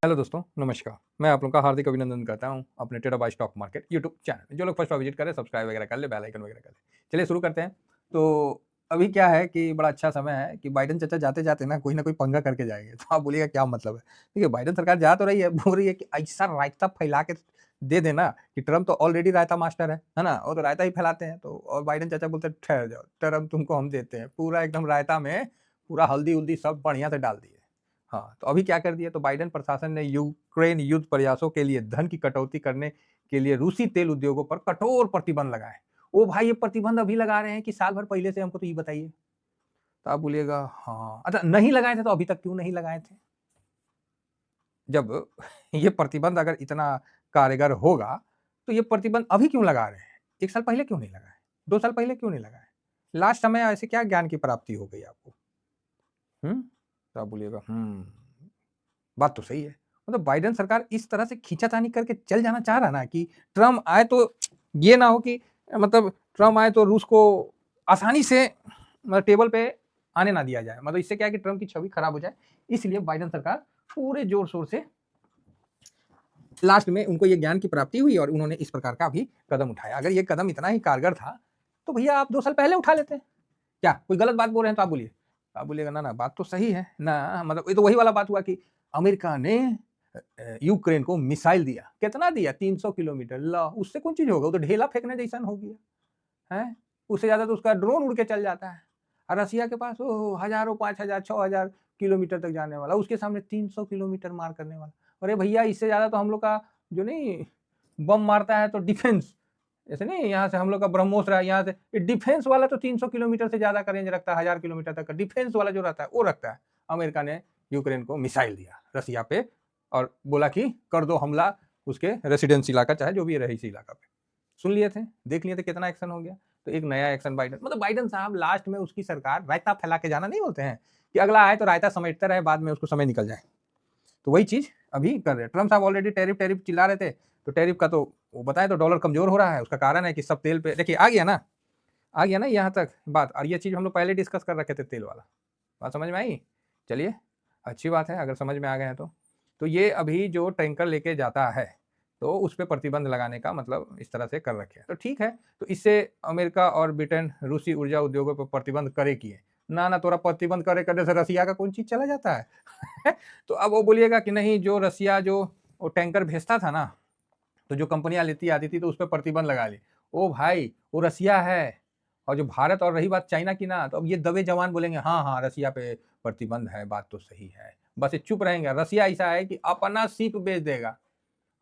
Hello दोस्तों, नमस्कार। मैं आप लोगों का हार्दिक अभिनंदन करता हूँ अपने trader by stock market YouTube channel. जो लोग फर्स्ट बार विजिट करें, सब्सक्राइब वगैरह कर ले, बेल आइकन वगैरह कर ले। चलिए शुरू करते हैं। तो अभी क्या है कि बड़ा अच्छा समय है कि बाइडेन चाचा जाते-जाते ना कोई पंगा करके जाएँगे। तो आप बोलिएगा क्या मतलब है? देखिए बाइडेन सरकार जा तो रही है, बोल रही है कि ऐसा रायता फैला के दे देना कि ट्रम्प तो ऑलरेडी रायता मास्टर है ना? वो तो रायता ही फैलाते हैं। तो और बाइडेन चाचा बोलते हैं ठहर जाओ, ट्रम्प तुमको हम देते हैं। पूरा एकदम रायता में पूरा हल्दी-वल्दी सब बढ़िया से डाल दिए। हाँ, तो अभी क्या कर दिया तो बाइडेन प्रशासन ने यूक्रेन युद्ध प्रयासों के लिए धन की कटौती करने के लिए रूसी तेल उद्योगों पर कठोर प्रतिबंध लगाए। ओ भाई ये प्रतिबंध अभी लगा रहे हैं कि साल भर पहले से हमको तो ये बताइए। तो आप बोलिएगा हाँ, अच्छा नहीं लगाए थे तो अभी तक क्यों नहीं लगाए थे? जब ये प्रतिबंध अगर इतना कारगर होगा, तो ये प्रतिबंध अभी क्यों लगा रहे हैं? 1 साल पहले क्यों नहीं लगाए? 2 साल पहले क्यों नहीं लगाए? लास्ट समय ऐसे क्या ज्ञान की प्राप्ति हो गई आपको? हुँ? तो आप बोलिएगा बात तो सही है। मतलब बाइडेन सरकार इस तरह से खींचातानी करके चल जाना चाह रहा ना कि ट्रम्प आए तो ये ना हो कि मतलब ट्रम्प आए तो रूस को आसानी से मतलब टेबल पे आने ना दिया जाए। मतलब इससे क्या है कि ट्रम्प की छवि खराब हो जाए। इसलिए बाइडेन सरकार पूरे जोर-शोर से लास्ट में उनको ये ज्ञान की प्राप्ति हुई और उन्होंने इस प्रकार का भी कदम उठाया। अगर ये कदम इतना ही कारगर था, तो भैया आप 2 साल पहले उठा लेते। क्या कोई गलत बात बोल रहे हैं तो आप बोलिए। आप बोलिएगा ना, ना बात तो सही है। ना मतलब ये तो वही वाला बात हुआ कि अमेरिका ने यूक्रेन को मिसाइल दिया। कितना दिया? 300 किलोमीटर। ला उससे कौन चीज़ होगा? वो तो ढेला फेंकने जैसन हो गया, हैं? उससे ज़्यादा तो उसका ड्रोन उड़ के चल जाता है। और रसिया के पास ओहो हज़ारों 5,000 6,000 किलोमीटर तक जाने वाला, उसके सामने 300 किलोमीटर मार करने वाला। अरे भैया इससे ज़्यादा तो हम लोग का जो नहीं बम मारता है तो डिफेंस ऐसे नहीं यहाँ से हम लोग का ब्रह्मोस रहा है यहाँ से ये डिफेंस वाला तो 300 किलोमीटर से ज्यादा का रेंज रखता है 1000 किलोमीटर तक का डिफेंस वाला जो रहता है वो रखता है। अमेरिका ने यूक्रेन को मिसाइल दिया रसिया पे और बोला कि कर दो हमला उसके रेसिडेंस इलाका चाहे जो भी रहीसी इलाका पे। सुन लिए थे, देख लिए थे कितना एक्शन हो गया। तो एक नया एक्शन बाइडन मतलब बाइडन साहब लास्ट में उसकी सरकार रायता फैला के जाना नहीं बोलते हैं कि अगला आए तो रायता समेटते रहे बाद में उसको समय निकल जाए। तो वही चीज अभी कर रहे हैं। ट्रम्प साहब ऑलरेडी टैरिफ टैरिफ चिल्ला रहे थे। तो टैरिफ का तो वो बताए तो डॉलर कमजोर हो रहा है। उसका कारण है कि सब तेल पे देखिए आ गया ना यहाँ तक बात। और ये चीज हम लोग पहले डिस्कस कर रखे थे तेल वाला। बात समझ में आई? चलिए अच्छी बात है अगर समझ में आ गए हैं तो ये अभी जो टैंकर लेके जाता है तो उस पर प्रतिबंध लगाने का मतलब इस तरह से कर रखे हैं। तो ठीक है। तो इससे अमेरिका और ब्रिटेन रूसी ऊर्जा उद्योगों पर प्रतिबंध करे किए ना ना तोरा प्रतिबंध करे करने से रसिया का कौन चीज चला जाता है तो अब वो बोलिएगा कि नहीं जो रसिया जो वो टैंकर भेजता था ना तो जो कंपनियां लेती आती थी तो उस पर प्रतिबंध लगा ली। ओ भाई वो रसिया है और जो भारत और रही बात चाइना की ना तो अब ये दबे जवान बोलेंगे हाँ हाँ रसिया पे प्रतिबंध है बात तो सही है। बस ये चुप रहेंगे। रसिया ऐसा है कि अपना शिप भेज देगा,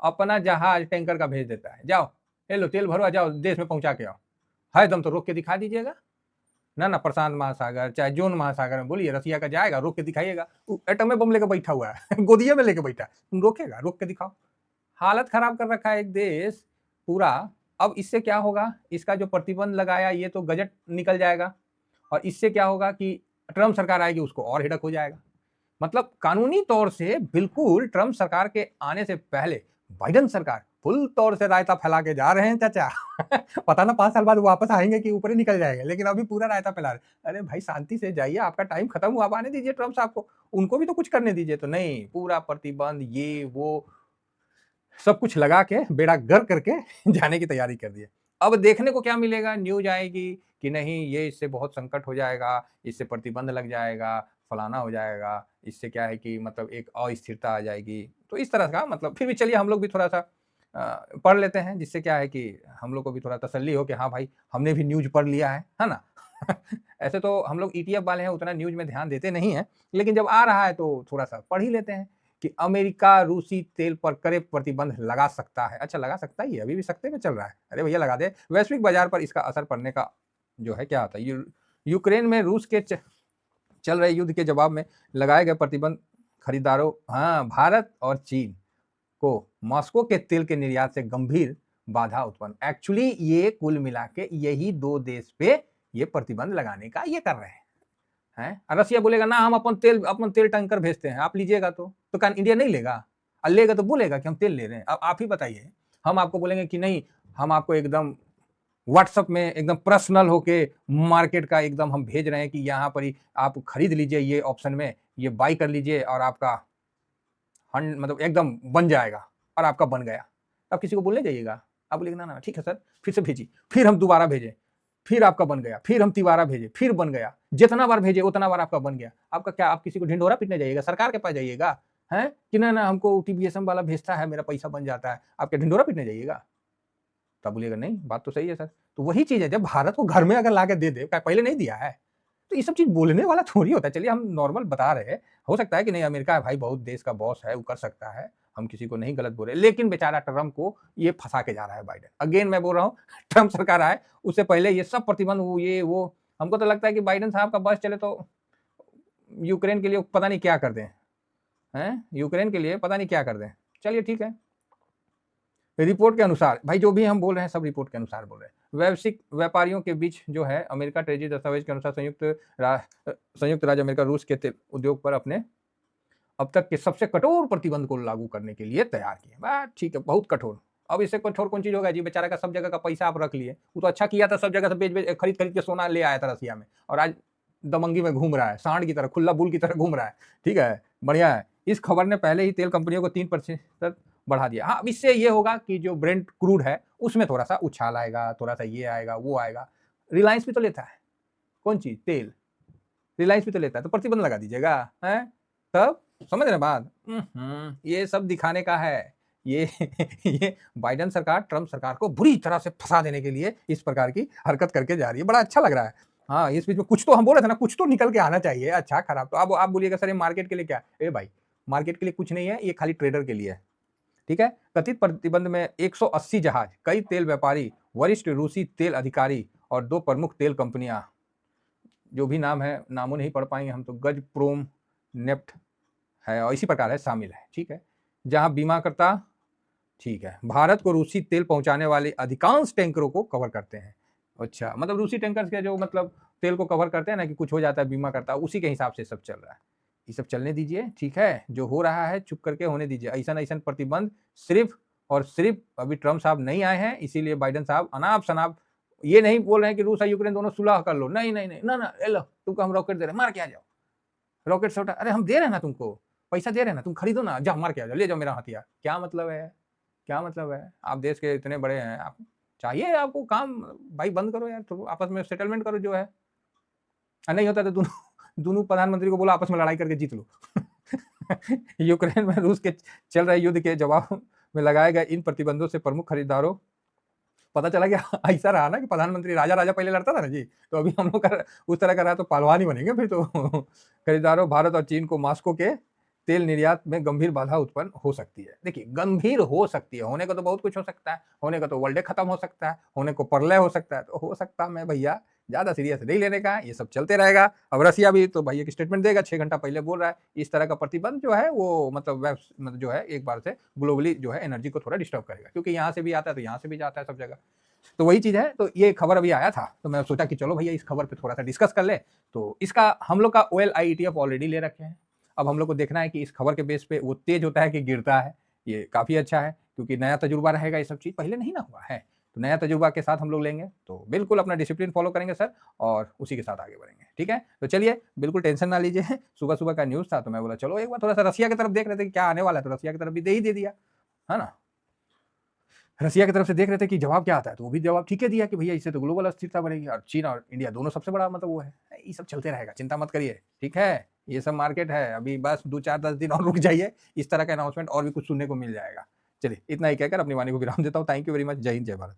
अपना जहाज टैंकर का भेज देता है। जाओ ले लो तेल भरो जाओ देश में पहुंचा के आओ। है दम तो रोक के दिखा दीजिएगा ना ना प्रशांत महासागर चाहे जोन महासागर में बोलिए रसिया का जाएगा रोक के दिखाइएगा। एटम में बम लेके बैठा हुआ है गोदिया में लेके बैठा तुम रोकेगा रोक के दिखाओ। हालत खराब कर रखा है एक देश पूरा। अब इससे क्या होगा? इसका जो प्रतिबंध लगाया ये तो गजट निकल जाएगा और इससे क्या होगा कि ट्रम्प सरकार आएगी उसको और हिड़क हो जाएगा। मतलब कानूनी तौर से बिल्कुल ट्रम्प सरकार के आने से पहले बाइडेन सरकार फुल तौर से रायता फैला के जा रहे हैं चाचा पता ना 5 साल बाद वापस आएंगे कि ऊपर ही निकल जाएंगे लेकिन अभी पूरा रायता फैला रहे। अरे भाई शांति से जाइए, आपका टाइम खत्म हुआ, आने दीजिए ट्रम्प साहब को, उनको भी तो कुछ करने दीजिए। तो नहीं, पूरा प्रतिबंध ये वो सब कुछ लगा के बेड़ा गर्क करके जाने की तैयारी कर दी है। अब देखने को क्या मिलेगा? न्यूज आएगी कि नहीं ये इससे बहुत संकट हो जाएगा, इससे प्रतिबंध लग जाएगा, फलाना हो जाएगा, इससे क्या है कि मतलब एक अस्थिरता आ जाएगी। तो इस तरह का मतलब फिर भी चलिए हम लोग भी थोड़ा सा पढ़ लेते हैं जिससे क्या है कि हम लोग को भी थोड़ा तसल्ली हो कि हाँ भाई हमने भी न्यूज पढ़ लिया है ना ऐसे तो हम लोग ईटीएफ वाले हैं उतना न्यूज में ध्यान देते नहीं है, लेकिन जब आ रहा है तो थोड़ा सा पढ़ ही लेते हैं कि अमेरिका रूसी तेल पर कड़े प्रतिबंध लगा सकता है। अच्छा लगा सकता ही है, अभी भी सकते में चल रहा है। अरे भैया लगा दे। वैश्विक बाजार पर इसका असर पड़ने का जो है क्या आता है यूक्रेन में रूस के चल रहे युद्ध के जवाब में लगाए गए प्रतिबंध खरीदारों हाँ भारत और चीन को मॉस्को के तेल के निर्यात से गंभीर बाधा उत्पन्न। एक्चुअली ये कुल मिला के यही 2 देश पे ये प्रतिबंध लगाने का ये कर रहे हैं। रसिया बोलेगा ना हम अपन तेल टैंकर भेजते हैं आप लीजिएगा तो क्या इंडिया नहीं लेगा? और लेगा तो बोलेगा कि हम तेल ले रहे हैं। अब आप ही बताइए, हम आपको बोलेंगे कि नहीं हम आपको एकदम व्हाट्सएप में एकदम पर्सनल होके मार्केट का एकदम हम भेज रहे हैं कि यहाँ पर ही आप खरीद लीजिए, ये ऑप्शन में ये बाई कर लीजिए और आपका मतलब एकदम बन जाएगा और आपका बन गया, आप किसी को बोलने जाइएगा, आप बोलेंगे ना ठीक है सर, फिर से भेजिए, फिर हम दोबारा भेजें, फिर आपका बन गया, फिर हम तिबारा भेजे, फिर बन गया, जितना बार भेजे उतना बार आपका बन गया। आपका क्या, आप किसी को ढिंढोरा पीटने जाइएगा, सरकार के पास जाइएगा हैं कि ना हमको टीबीएसएम वाला भेजता है, मेरा पैसा बन जाता है, आप क्या ढिंढोरा पीटने जाइएगा? तब बोलिएगा नहीं, बात तो सही है सर। तो वही चीज है, जब भारत को घर में अगर लाके दे दे, पहले नहीं दिया है, तो ये सब चीज बोलने वाला थोड़ी होता है। चलिए हम नॉर्मल बता रहे हैं, हो सकता है कि नहीं अमेरिका है भाई, बहुत देश का बॉस है, वो कर सकता है, हम किसी को नहीं गलत बोल रहे, लेकिन बेचारा ट्रम्प को ये फंसा के जा रहा है बाइडेन। अगेन मैं बोल रहा हूँ, ट्रम्प सरकार आए उससे पहले ये सब प्रतिबंध वो ये वो, हमको तो लगता है कि बाइडेन साहब का बस चले तो यूक्रेन के लिए पता नहीं क्या कर दें, हैं यूक्रेन के लिए पता नहीं क्या कर दें। चलिए ठीक है, रिपोर्ट के अनुसार भाई जो भी हम बोल रहे हैं सब रिपोर्ट के अनुसार बोल रहे हैं। वैश्विक व्यापारियों के बीच जो है अमेरिका ट्रेजरी दस्तावेज के अनुसार संयुक्त राज्य अमेरिका रूस के तेल उद्योग पर अपने अब तक के सबसे कठोर प्रतिबंध को लागू करने के लिए तैयार किए। बात ठीक है, बहुत कठोर। अब इससे कठोर कौन चीज होगा जी, बेचारा का सब जगह का पैसा आप रख लिए, वो तो अच्छा किया था, सब जगह से बेच खरीद के सोना ले आया था रसिया में, और आज दमंगी में घूम रहा है, सांड की तरह, खुला बुल की तरह घूम रहा है। ठीक है, बढ़िया है। इस खबर ने पहले ही तेल कंपनियों को 3% बढ़ा दिया। हाँ, अब इससे ये होगा कि जो ब्रेंट क्रूड है उसमें थोड़ा सा उछाल आएगा, थोड़ा सा ये आएगा वो आएगा। रिलायंस भी तो लेता है कौन चीज, तेल, रिलायंस भी तो लेता है, तो प्रतिबंध लगा दीजिएगा, है तब समझ रहे बात। ये सब दिखाने का है, ये ये बाइडेन सरकार ट्रम्प सरकार को बुरी तरह से फंसा देने के लिए इस प्रकार की हरकत करके जा रही है। बड़ा अच्छा लग रहा है। हाँ, इस बीच में कुछ तो हम बोल रहे थे ना, कुछ तो निकल के आना चाहिए, अच्छा खराब। तो अब आप बोलिएगा सर ये मार्केट के लिए क्या, ए भाई मार्केट के लिए कुछ नहीं है, ये खाली ट्रेडर के लिए है। ठीक है, कथित प्रतिबंध में 180 जहाज, कई तेल व्यापारी, वरिष्ठ रूसी तेल अधिकारी और 2 प्रमुख तेल कंपनियां, जो भी नाम है, नामों नहीं पढ़ पाएंगे हम तो, गजप्रोम, नेफ्ट है और इसी प्रकार है, शामिल है। ठीक है, जहां बीमाकर्ता, ठीक है, भारत को रूसी तेल पहुंचाने वाले अधिकांश टैंकरों को कवर करते हैं। अच्छा, मतलब रूसी टैंकर्स के जो मतलब तेल को कवर करते हैं ना, कि कुछ हो जाता है बीमा करता है, उसी के हिसाब से सब चल रहा है। ये सब चलने दीजिए, ठीक है, जो हो रहा है चुप करके होने दीजिए। ऐसा प्रतिबंध सिर्फ और सिर्फ अभी ट्रम्प साहब नहीं आए हैं, इसीलिए बाइडेन साहब अनाप शनाप ये नहीं बोल रहे हैं कि रूस और यूक्रेन दोनों सुलह कर लो, नहीं नहीं नहीं, ना लो तुमको हम रॉकेट दे रहे हैं, मार के आ जाओ, रॉकेट से उठा, अरे हम दे रहे हैं ना तुमको, पैसा दे रहे हैं ना, तुम खरीदो ना, जाओ मार के आ जाओ, ले जाओ मेरा हथियार। क्या मतलब है, क्या मतलब है? आप देश के इतने बड़े हैं, आप चाहिए आपको काम, भाई बंद करो यार, तो आपस में सेटलमेंट करो जो है। नहीं होता तो दोनों दोनों प्रधानमंत्री को बोला आपस में लड़ाई करके जीत लो। यूक्रेन में रूस के चल रहे युद्ध के जवाब में लगाए गए इन प्रतिबंधों से प्रमुख खरीदारों, पता चला कि ऐसा रहा ना कि प्रधानमंत्री राजा राजा पहले लड़ता था ना जी, तो अभी हम लोग उस तरह का रहा तो पहलवान ही बनेंगे फिर तो। खरीदारों, भारत और चीन को मॉस्को के तेल निर्यात में गंभीर बाधा उत्पन्न हो सकती है। देखिए गंभीर हो सकती है, होने को तो बहुत कुछ हो सकता है, होने को तो वर्ल्ड खत्म हो सकता है, होने को प्रलय हो सकता है, तो हो सकता मैं भैया ज्यादा सीरियस नहीं लेने का, ये सब चलते रहेगा। अब रसिया भी तो भैया एक स्टेटमेंट देगा, 6 घंटा पहले बोल रहा है इस तरह का प्रतिबंध जो है वो मतलब जो है एक बार से ग्लोबली जो है एनर्जी को थोड़ा डिस्टर्ब करेगा, क्योंकि यहाँ से भी आता है तो यहाँ से भी जाता है सब जगह। तो वही चीज है, तो ये खबर अभी आया था तो मैं सोचा कि चलो भैया इस खबर पे थोड़ा सा डिस्कस कर ले। तो इसका हम लोग का OIL ETF ऑलरेडी ले रखे हैं, अब हम लोग को देखना है कि इस खबर के बेस पे वो तेज होता है कि गिरता है। ये काफी अच्छा है क्योंकि नया तजुर्बा रहेगा, ये सब चीज पहले नहीं ना हुआ है, तो नया तजुर्बा के साथ हम लोग लेंगे, तो बिल्कुल अपना डिसिप्लिन फॉलो करेंगे सर, और उसी के साथ आगे बढ़ेंगे। ठीक है, तो चलिए बिल्कुल टेंशन ना लीजिए। सुबह सुबह का न्यूज था तो मैं बोला चलो एक बार थोड़ा सा रसिया की तरफ देख रहे थे कि क्या आने वाला है, तो रसिया की तरफ भी दे दिया, है ना। रसिया की तरफ से देख रहे थे कि जवाब क्या आता है, तो वो भी जवाब ठीक है दिया कि भैया इससे तो ग्लोबल अस्थिरता बढ़ेगी, और चीन और इंडिया दोनों सबसे बड़ा मतलब वो है। ये सब चलते रहेगा, चिंता मत करिए, ठीक है। ये सब मार्केट है, अभी बस 2-4-10 दिन और रुक जाइए, इस तरह का अनाउंसमेंट और भी कुछ सुनने को मिल जाएगा। चलिए इतना ही कहकर अपनी वाणी को विराम देता हूँ। थैंक यू वेरी मच, जय हिंद, जय भारत।